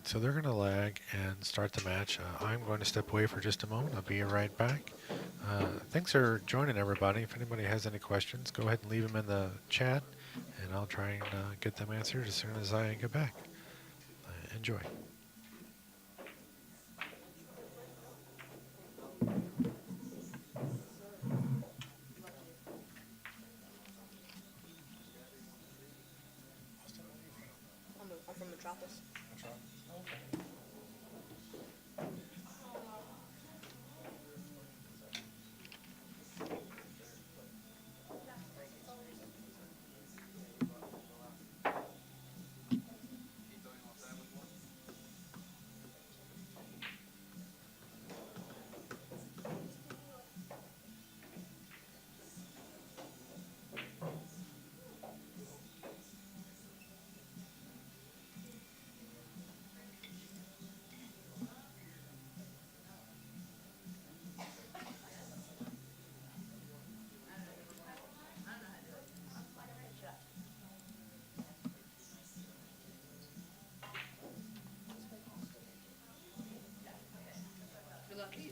right, so they're going to lag and start the match. I'm going to step away for just a moment. I'll be right back. Thanks for joining, everybody. If anybody has any questions, go ahead and leave them in the chat, and I'll try and get them answered as soon as I get back. Enjoy. I'm from Metropolis. Good luck to you.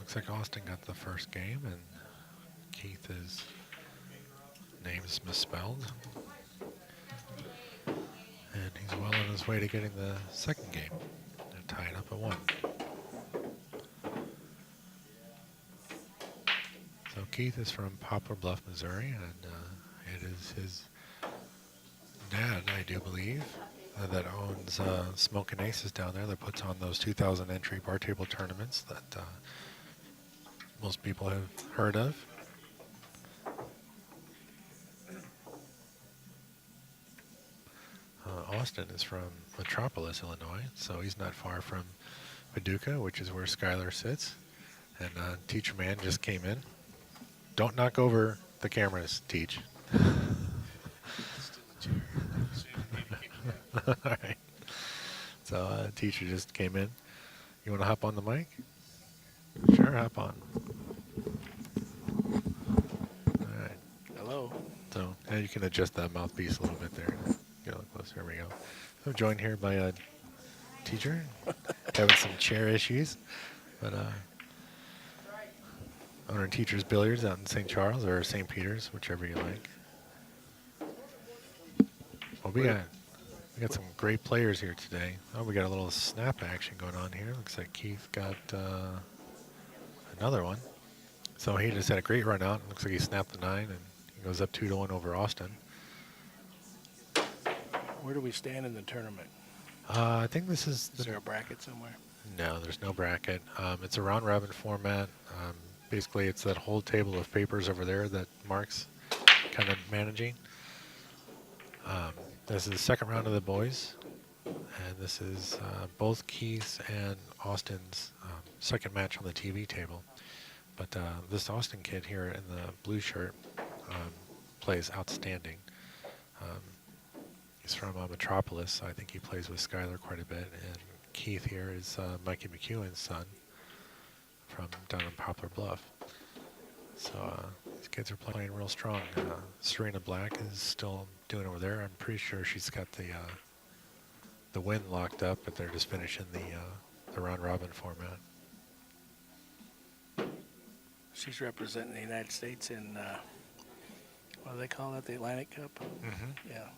Looks like Austin got the first game, and Keith's name is misspelled. And he's well on his way to getting the second game. They're tied up at 1. So Keith is from Poplar Bluff, Missouri, and it is his dad, I do believe, that owns Smokin' Aces down there, that puts on those 2,000 entry bar table tournaments that most people have heard of. Austin is from Metropolis, Illinois, so he's not far from Paducah, which is where Skylar sits. And Teacher Man just came in. Don't knock over the cameras, Teach. All right. So Teacher just came in. You want to hop on the mic? Sure, hop on. All right. Hello. So you can adjust that mouthpiece a little bit there. Get a little closer. There we go. I'm joined here by a Teacher, having some chair issues, but owner Teacher's Billiards out in St. Charles or St. Peter's, whichever you like. Well, we got some great players here today. Oh, we got a little snap action going on here. Looks like Keith got another one. So he just had a great run out. Looks like he snapped the 9 and he goes up 2-1 over Austin. Where do we stand in the tournament? I think this is Is there a bracket somewhere? No, there's no bracket. It's a round robin format. Basically, it's that whole table of papers over there that Mark's kind of managing. This is the second round of the boys, and this is both Keith's and Austin's second match on the TV table. But this Austin kid here in the blue shirt plays outstanding. He's from Metropolis. I think he plays with Skylar quite a bit. And Keith here is Mikey McKuin's son from down in Poplar Bluff. So these kids are playing real strong. Serena Black is still doing over there. I'm pretty sure she's got the win locked up, but they're just finishing the round robin format. She's representing the United States in, what do they call that, the Atlantic Cup? Mm-hmm. Yeah.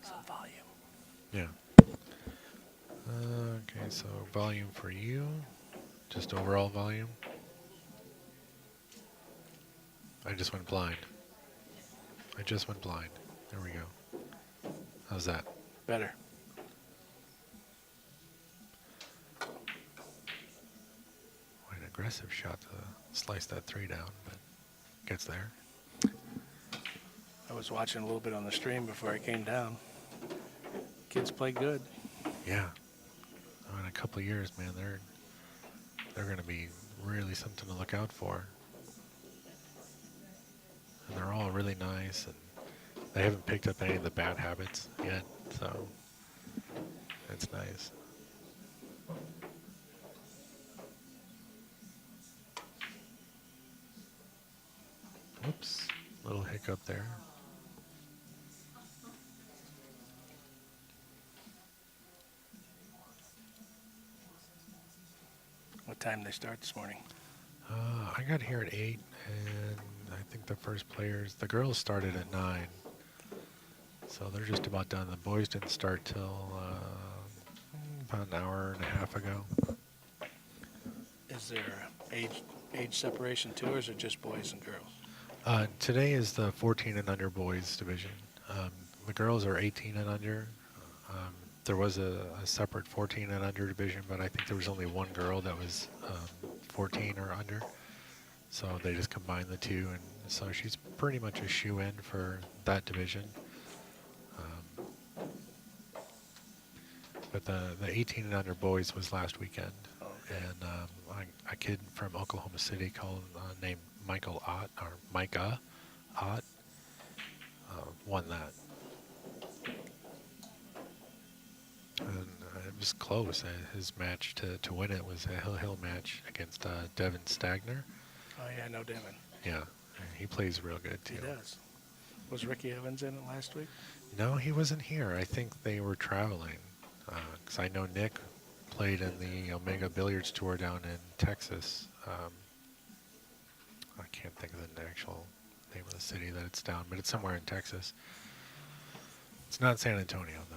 Some volume. Yeah. Okay, so volume for you, just overall volume. I just went blind. There we go. How's that? Better. Quite an aggressive shot to slice that 3 down, but gets there. I was watching a little bit on the stream before I came down. Kids play good. Yeah. In a couple of years, man, they're going to be really something to look out for. And they're all really nice, and they haven't picked up any of the bad habits yet, so it's nice. Whoops, little hiccup there. What time they start this morning? I got here at 8, and I think the first players, the girls started at 9. So they're just about done. The boys didn't start till about an hour and a half ago. Is there age separation too, or is it just boys and girls? Today is the 14 and under boys division. The girls are 18 and under. There was a separate 14 and under division, but I think there was only one girl that was 14 or under. So they just combined the two, and so she's pretty much a shoe-in for that division. But the 18 and under boys was last weekend, and a kid from Oklahoma City named Michael Ott, or Micah Ott, won that. And it was close. His match to win it was a Hill match against Devin Stagner. Oh yeah, I know Devin. Yeah, he plays real good too. He does. Was Ricky Evans in it last week? No, he wasn't here. I think they were traveling. Because I know Nick played in the Omega Billiards Tour down in Texas I can't think of the actual name of the city that it's down, but it's somewhere in Texas. It's not San Antonio, though.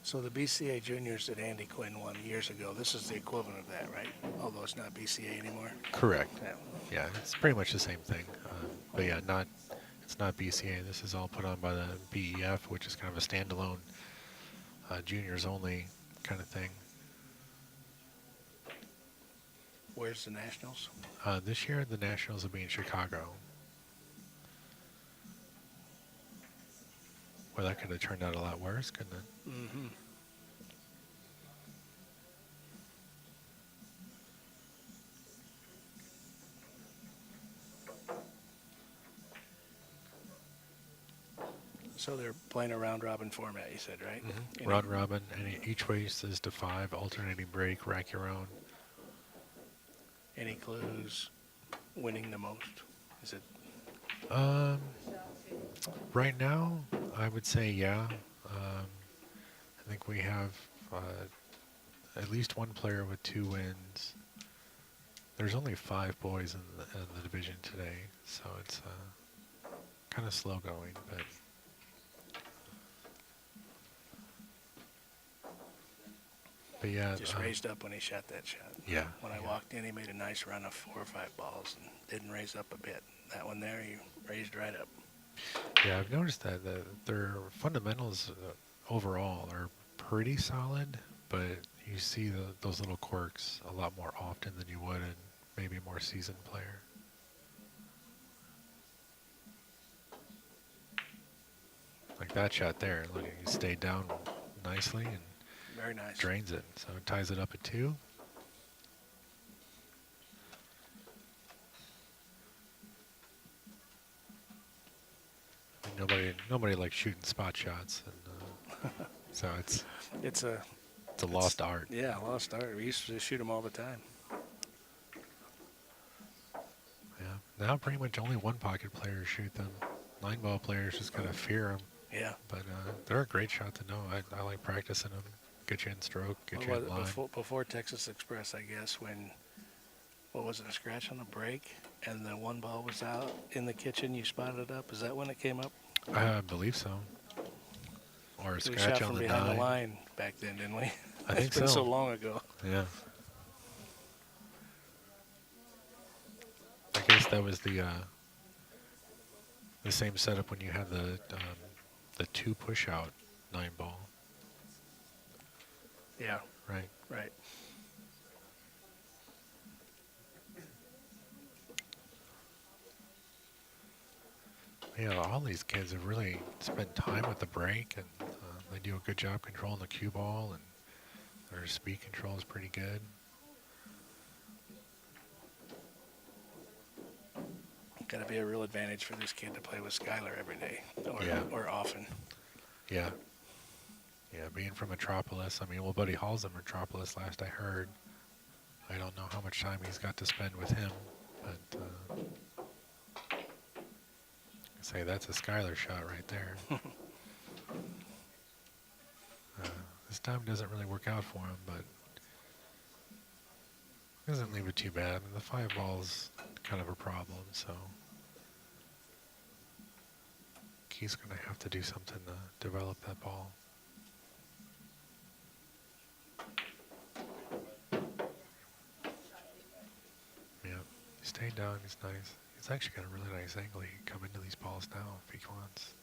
So the BCA juniors that Andy Quinn won years ago, this is the equivalent of that, right? Although it's not BCA anymore. Correct. Yeah. Yeah, it's pretty much the same thing. But yeah, it's not BCA. This is all put on by the BEF, which is kind of a standalone juniors only kind of thing. Where's the Nationals? This year, the Nationals will be in Chicago. Well, that could have turned out a lot worse, couldn't it? Mm-hmm. So they're playing a round-robin format, you said, right? Mm-hmm. Round robin, and each race is to 5, alternating break, rack your own. Any clues winning the most? Is it Right now, I would say yeah. I think we have at least one player with 2 wins. There's only 5 boys in the division today, so it's kind of slow going, but yeah. just raised up when he shot that shot? Yeah. When I yeah. walked in, he made a nice run of 4 or 5 balls and didn't raise up a bit. That one there, he raised right up. Yeah, I've noticed that their fundamentals overall are pretty solid, but you see those little quirks a lot more often than you would in maybe a more seasoned player. Like that shot there, look, he stayed down nicely and Very nice. drains it, so it ties it up at 2. Nobody likes shooting spot shots, and so It's a lost art. Yeah, lost art. We used to shoot them all the time. Yeah, now pretty much only one pocket players shoot them. 9-ball players just kind of fear them. Yeah. But they're a great shot to know. I like practicing them. Get you in stroke, get you in line. Before Texas Express, I guess, when, what was it, a scratch on the break, and the one ball was out in the kitchen, you spotted it up? Is that when it came up? I believe so. Or a We shot scratch from on the behind 9. the line back then, didn't we? I think It's been so. so long ago. Yeah. I guess that was the same setup when you had the 2 push out 9-ball, Yeah, right? right. Yeah, all these kids have really spent time with the break, and they do a good job controlling the cue ball, and their speed control is pretty good. Got to be a real advantage for this kid to play with Skylar every day, or often. Yeah. Yeah, being from Metropolis, I mean, well, Buddy Hall's in Metropolis last I heard. I don't know how much time he's got to spend with him, but say that's a Skylar shot right there. This time doesn't really work out for him, but doesn't leave it too bad. I mean, the 5 ball's kind of a problem, so he's going to have to do something to develop that ball. Yeah, he stayed down. He's nice. He's actually got a really nice angle. He can come into these balls now if he wants.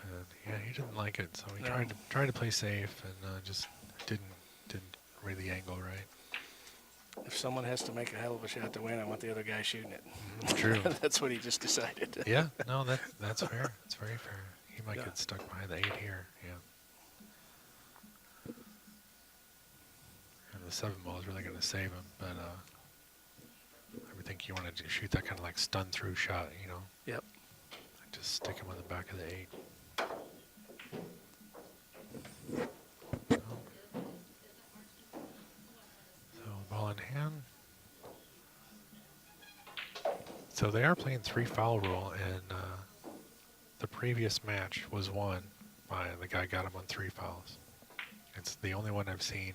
And yeah, he didn't like it, so he tried to play safe and just didn't read the angle right. If someone has to make a hell of a shot to win, I want the other guy shooting it. True. That's what he just decided. Yeah, no, that's fair. It's very fair. He might Yeah. get stuck behind the 8 here. Yeah. And the 7 ball is really going to save him, but I would think you want to shoot that kind of like stun through shot, you know? Yep. Just stick him on the back of the 8. So ball in hand. So they are playing 3 foul rule, and the previous match was won by the guy got him on 3 fouls. It's the only one I've seen,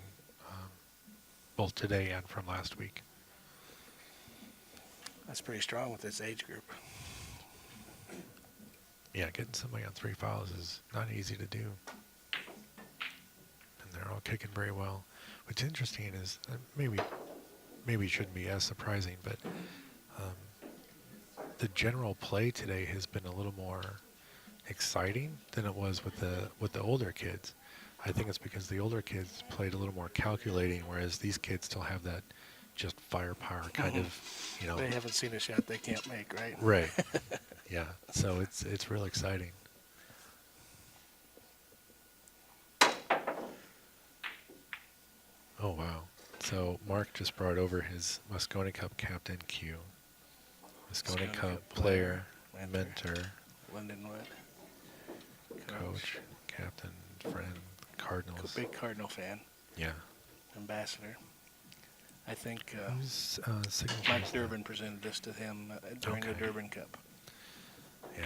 both today and from last week. That's pretty strong with this age group. Yeah, getting somebody on 3 fouls is not easy to do. And they're all kicking very well. What's interesting is, maybe it shouldn't be as surprising, but the general play today has been a little more exciting than it was with the older kids. I think it's because the older kids played a little more calculating, whereas these kids still have that just firepower kind of, you know. They haven't seen a shot they can't make, right? Right. Yeah. So it's real exciting. Oh wow. So Mark just brought over his Moscone Cup captain Q. Moscone Cup player, mentor, Lindenwood. coach, captain, friend, Cardinals. Big Cardinal fan. Yeah. Ambassador. I think Who's signature? Mike is that? Durbin presented this to him during the Okay. Durbin Cup. Yeah.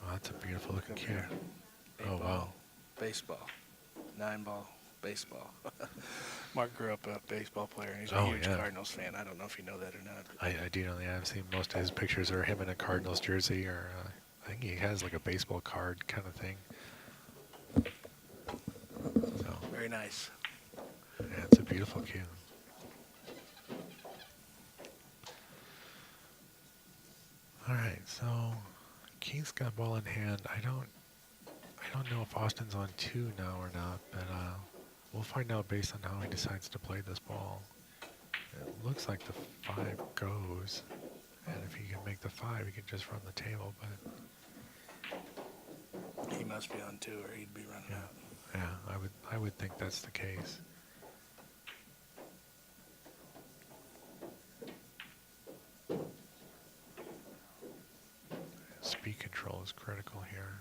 Oh, that's a beautiful looking Look cue. here. Oh, wow. Baseball. 9-ball baseball. Mark grew up a baseball player, and he's a Oh, huge yeah. Cardinals fan. I don't know if you know that or not. I do know that. I've seen most of his pictures are him in a Cardinals jersey, or I think he has like a baseball card kind of thing. So, Very nice. yeah, it's a beautiful cue. All right, so Keith's got ball in hand. I don't know if Austin's on 2 now or not, but we'll find out based on how he decides to play this ball. It looks like the 5 goes, and if he can make the 5, he can just run the table. But He must be on 2, or he'd be running out. yeah, I would think that's the case. Speed control is critical here.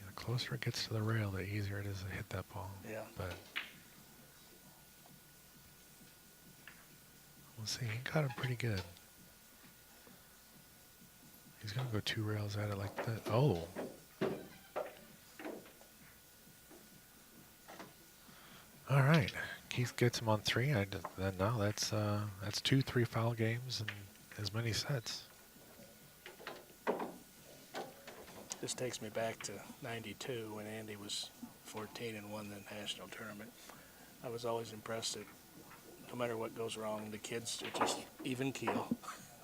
The closer it gets to the rail, the easier it is to hit that ball. Yeah. But we'll see. He got it pretty good. He's going to go 2 rails at it like that. Oh. All right. Keith gets him on 3. Then now that's 2 3-foul games and as many sets. This takes me back to '92 when Andy was 14 and won the national tournament. I was always impressed that no matter what goes wrong, the kids are just even keel.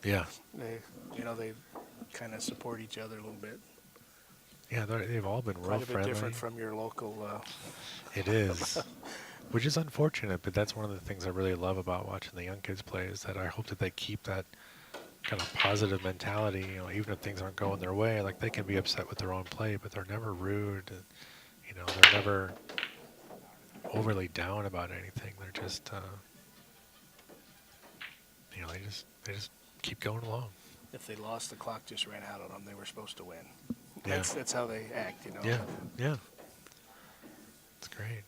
Yeah. They kind of support each other a little bit. Yeah, they've all been real Quite a bit friendly. different from your local. It is, which is unfortunate, but that's one of the things I really love about watching the young kids play is that I hope that they keep that kind of positive mentality, you know, even if things aren't going their way. Like, they can be upset with their own play, but they're never rude, and, you know, they're never overly down about anything. They're just, you know, they just keep going along. If they lost, the clock just ran out on them. They were supposed to win. Yeah. That's how they act, you know. Yeah, yeah. It's great.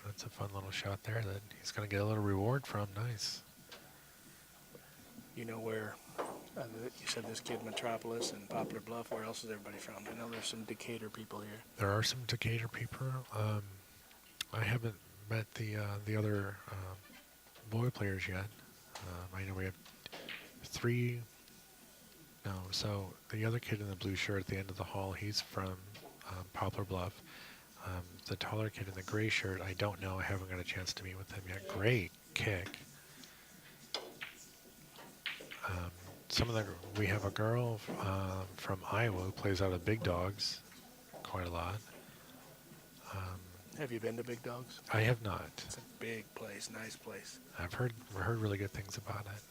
That's a fun little shot there that he's going to get a little reward from. Nice. You know where, you said this kid Metropolis and Poplar Bluff, where else is everybody from? I know there's some Decatur people here. There are some Decatur people. I haven't met the other boy players yet. I know we have 3. No, so the other kid in the blue shirt at the end of the hall, he's from Poplar Bluff. The taller kid in the gray shirt, I don't know. I haven't got a chance to meet with him yet. Great kick. We have a girl from Iowa who plays out of Big Dogs quite a lot. Have you been to Big Dogs? I have not. It's a big place, nice place. I've heard really good things about it.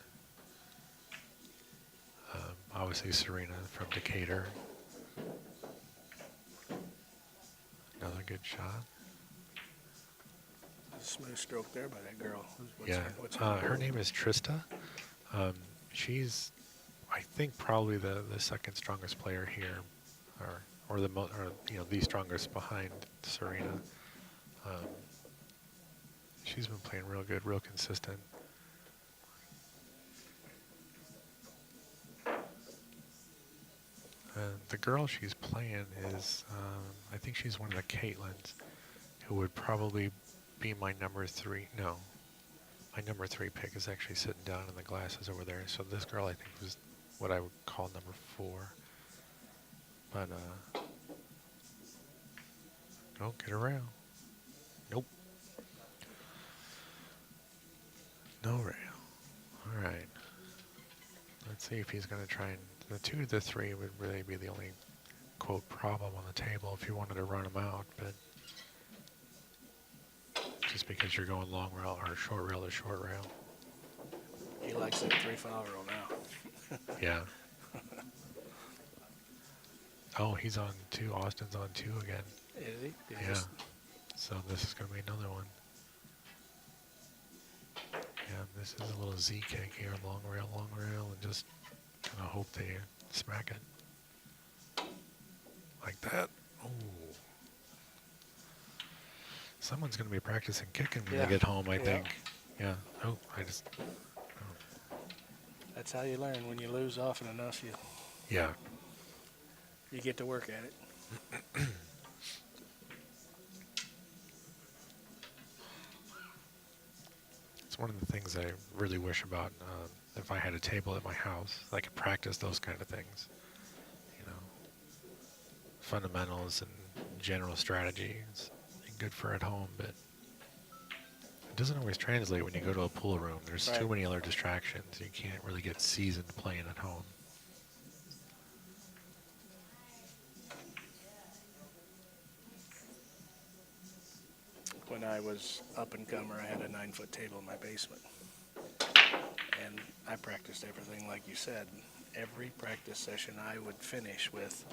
Obviously Serena from Decatur. Another good shot. A smooth stroke there by that girl. What's Her name is Trista. She's, I think, probably the second strongest player here, or you know, the strongest behind Serena. She's been playing real good, real consistent. The girl she's playing is, I think she's one of the Caitlins, who would probably be my number 3. No, my number 3 pick is actually sitting down in the glasses over there. So this girl, I think, was what I would call number 4. But, don't get around. Nope. No rail. All right. Let's see if he's going to try and... The 2 to the 3 would really be the only, quote, problem on the table if you wanted to run him out, but... Just because you're going long rail or short rail to short rail. He likes that 3-foul rule now. Yeah. Oh, he's on 2. Austin's on 2 again. Is he? Yeah. So this is going to be another one. Yeah, this is a little Z kick here. Long rail, and just kind of hope they smack it. Like that. Oh. Someone's going to be practicing kicking when they get home, I think. Yeah. Oh, I just... Oh. That's how you learn. When you lose often enough, Yeah. you get to work at it. It's one of the things I really wish about if I had a table at my house. I could practice those kind of things. You know, fundamentals and general strategies. Good for at home, but it doesn't always translate when you go to a pool room. There's too many other distractions. You can't really get seasoned playing at home. When I was up and comer, I had a 9-foot table in my basement. And I practiced everything like you said. Every practice session I would finish with,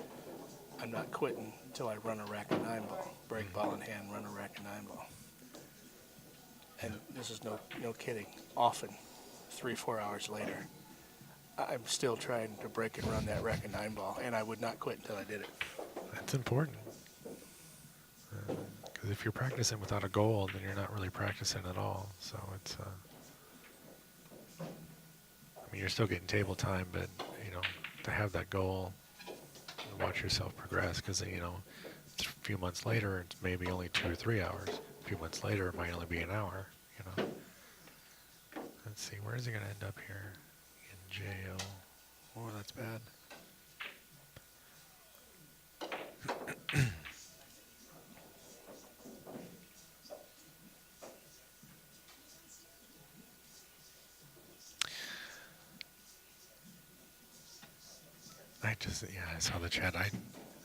I'm not quitting until I run a rack of 9 ball. Break ball in hand, run a rack of 9 ball. And this is no kidding. Often, 3-4 hours later, I'm still trying to break and run that rack of 9 ball, and I would not quit until I did it. That's important. Because if you're practicing without a goal, then you're not really practicing at all. So it's, I mean, you're still getting table time, but, you know, to have that goal, watch yourself progress, because, you know, a few months later, it's maybe only 2 or 3 hours. A few months later, it might only be an hour, you know. Let's see, where is he going to end up here? In jail. Oh, that's bad. I saw the chat. I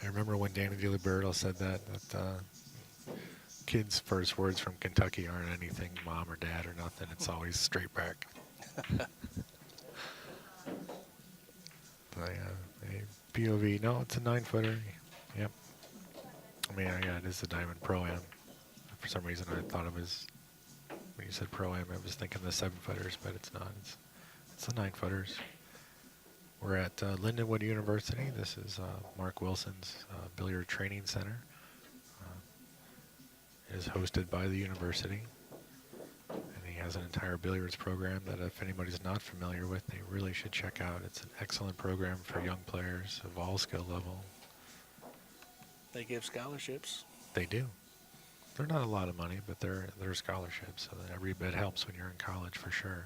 remember when Danny DiLiberto said that kids' first words from Kentucky aren't anything mom or dad or nothing. It's always straight back. POV, no, it's a 9-footer. Yep. I mean, yeah, it is the Diamond Pro-Am. For some reason, I thought it was, when you said Pro-Am, I was thinking the 7-footers, but it's not. It's the 9-footers. We're at Lindenwood University. This is Mark Wilson's billiard training center. It is hosted by the university. And he has an entire billiards program that if anybody's not familiar with, they really should check out. It's an excellent program for young players of all skill level. They give scholarships. They do. They're not a lot of money, but they're scholarships, so that every bit helps when you're in college for sure.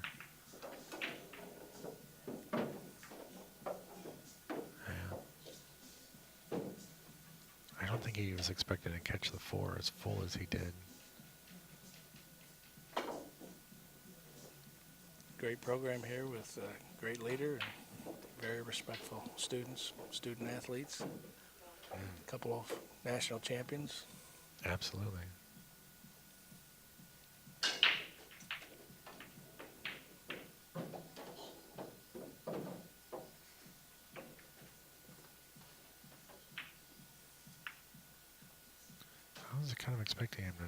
I don't think he was expecting to catch the 4 as full as he did. Great program here with a great leader and very respectful students, student athletes. A couple of national champions. Absolutely. I was kind of expecting him to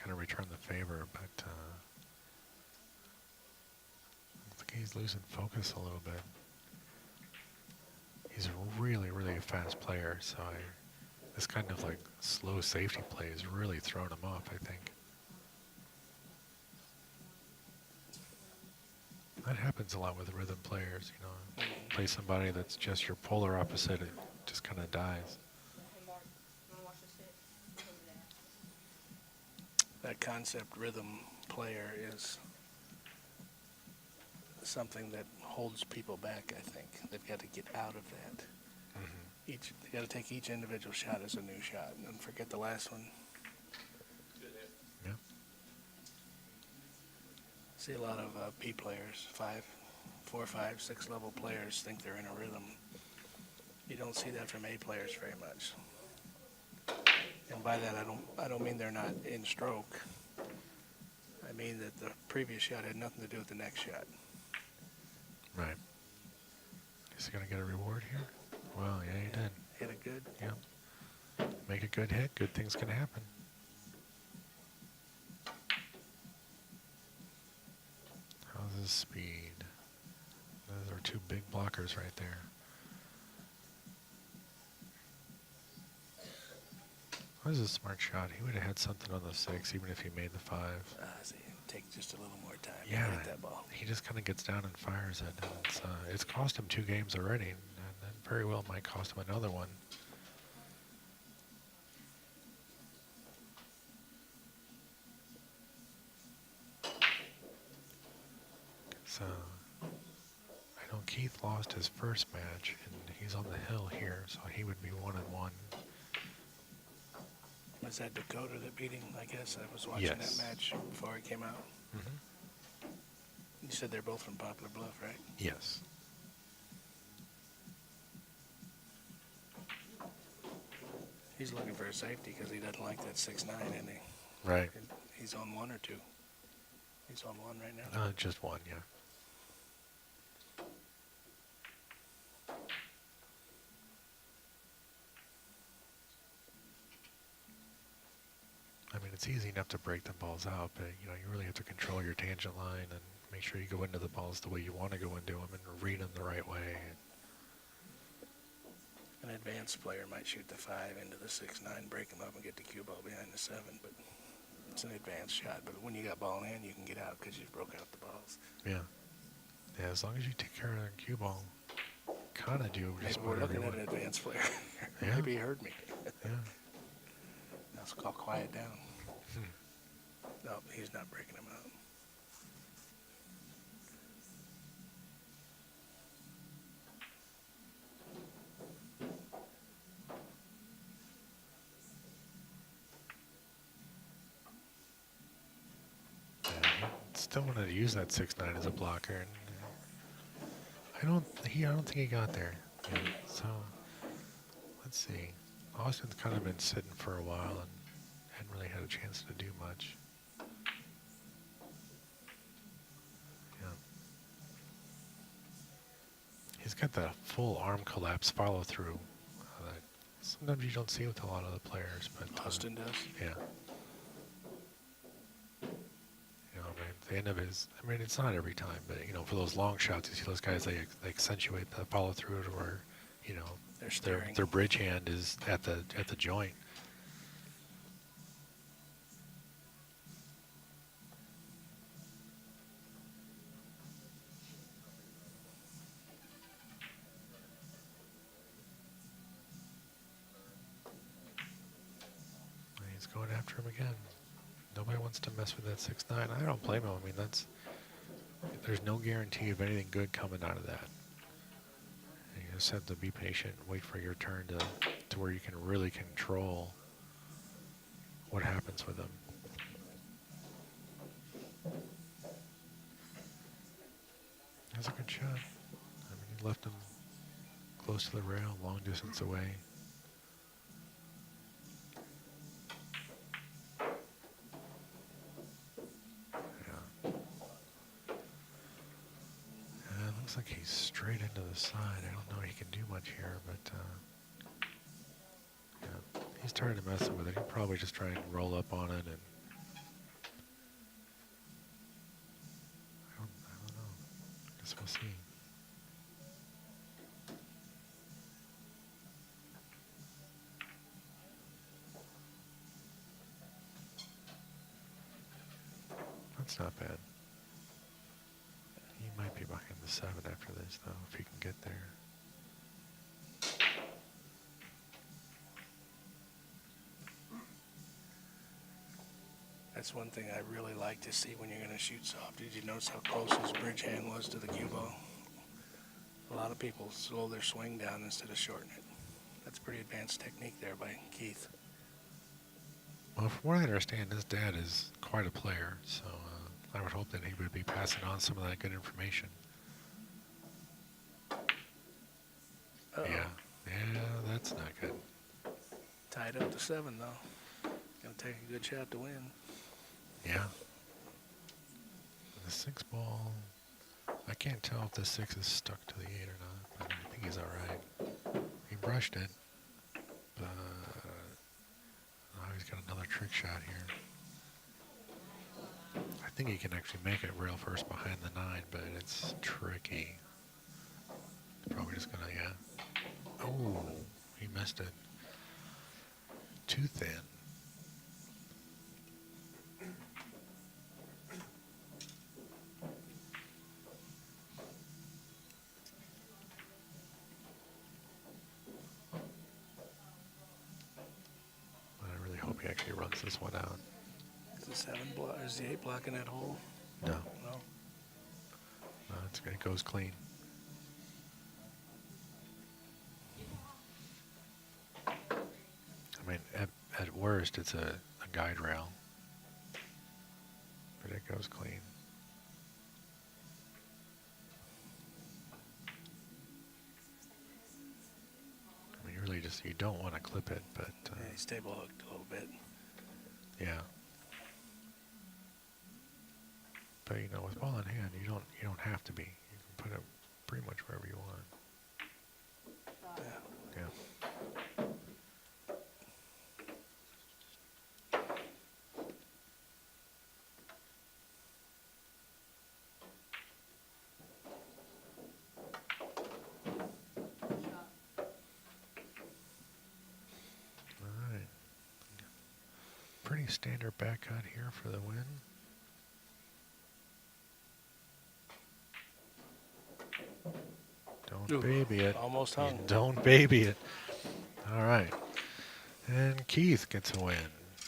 kind of return the favor, but I think he's losing focus a little bit. He's a really, really fast player, so this kind of like slow safety play has really thrown him off, I think. That happens a lot with rhythm players, you know. Play somebody that's just your polar opposite just kind of dies. Hey, Mark, you want to watch this hit? Over there. That concept rhythm player is something that holds people back, I think. They've got to get out of that. They got to take each individual shot as a new shot and forget the last one. Yeah. See a lot of P players, 4, 5, 6 level players think they're in a rhythm. You don't see that from A players very much. And by that, I don't mean they're not in stroke. I mean that the previous shot had nothing to do with the next shot. Right. Is he going to get a reward here? Well, yeah, he did. Hit it good. Yeah. Make a good hit, good things can happen. How's his speed? Those are two big blockers right there. That was a smart shot. He would have had something on the 6, even if he made the 5. See, take just a little more time Yeah, to hit that ball. he just kind of gets down and fires it. And it's cost him 2 games already, and then very well might cost him another one. So, I know Keith lost his first match, and he's on the hill here, so he would be 1-1. Was that Dakota that beat him? I guess I was watching Yes. that match before it came out. You said they're both from Poplar Bluff, right? Yes. He's looking for a safety because he doesn't like that 6'9", isn't he? Right. He's on 1 or 2. He's on 1 right now. Just 1, yeah. I mean, it's easy enough to break the balls out, but you really have to control your tangent line and make sure you go into the balls the way you want to go into them and read them the right way. An advanced player might shoot the 5 into the 6'9", break him up and get the cue ball behind the 7, but it's an advanced shot. But when you got ball in hand, you can get out because you've broke out the balls. Yeah. Yeah, as long as you take care of the cue ball, kind of do just Maybe we're whatever looking you at an want. advanced player. Yeah. Maybe he heard me. Yeah. That's called quiet down. No, he's not breaking him out. Yeah, he still wanted to use that 6'9" as a blocker, and I don't think he got there. Yeah, so let's see. Austin's kind of been sitting for a while and hadn't really had a chance to do much. Yeah. He's got that full arm collapse follow through that sometimes you don't see with a lot of the players, but Austin does. yeah. The end of his, I mean, it's not every time, but, for those long shots, you see those guys, they accentuate the follow through to where, They're staring. their bridge hand is at the joint. And he's going after him again. Nobody wants to mess with that 6'9". I don't blame him. I mean, there's no guarantee of anything good coming out of that. And you just have to be patient and wait for your turn to where you can really control what happens with them. That's a good shot. I mean, he left him close to the rail, long distance away. Looks like he's straight into the side. I don't know he can do much here, but yeah, he started messing with it. He'll probably just try and roll up on it, and I don't know. Guess we'll see. That's not bad. He might be behind the 7 after this, though, if he can get there. That's one thing I really like to see when you're going to shoot soft. Did you notice how close his bridge hand was to the cue ball? A lot of people slow their swing down instead of shorten it. That's pretty advanced technique there by Keith. Well, from what I understand, his dad is quite a player, so I would hope that he would be passing on some of that good information. Uh-oh. Yeah, that's not good. Tied up to 7, though. Gonna take a good shot to win. Yeah. The 6 ball, I can't tell if the 6 is stuck to the 8 or not, but I think he's all right. He brushed it, but he's got another trick shot here. I think he can actually make it rail first behind the 9, but it's tricky. He's probably just gonna, yeah. Oh, he missed it. Too thin. I really hope he actually runs this one out. Is the 7 is the 8 blocking that hole? No, No. it goes clean. I mean, at worst, it's a guide rail, but it goes clean. I mean, you don't want to clip it, but Yeah, he's table hooked a little bit. yeah. But you know, with ball in hand, you don't have to be. You can put it pretty much wherever you want. Yeah. Yeah. All right. Pretty standard back cut here for the win. Don't Ooh, baby it. almost You hung. don't baby it. All right. And Keith gets a win.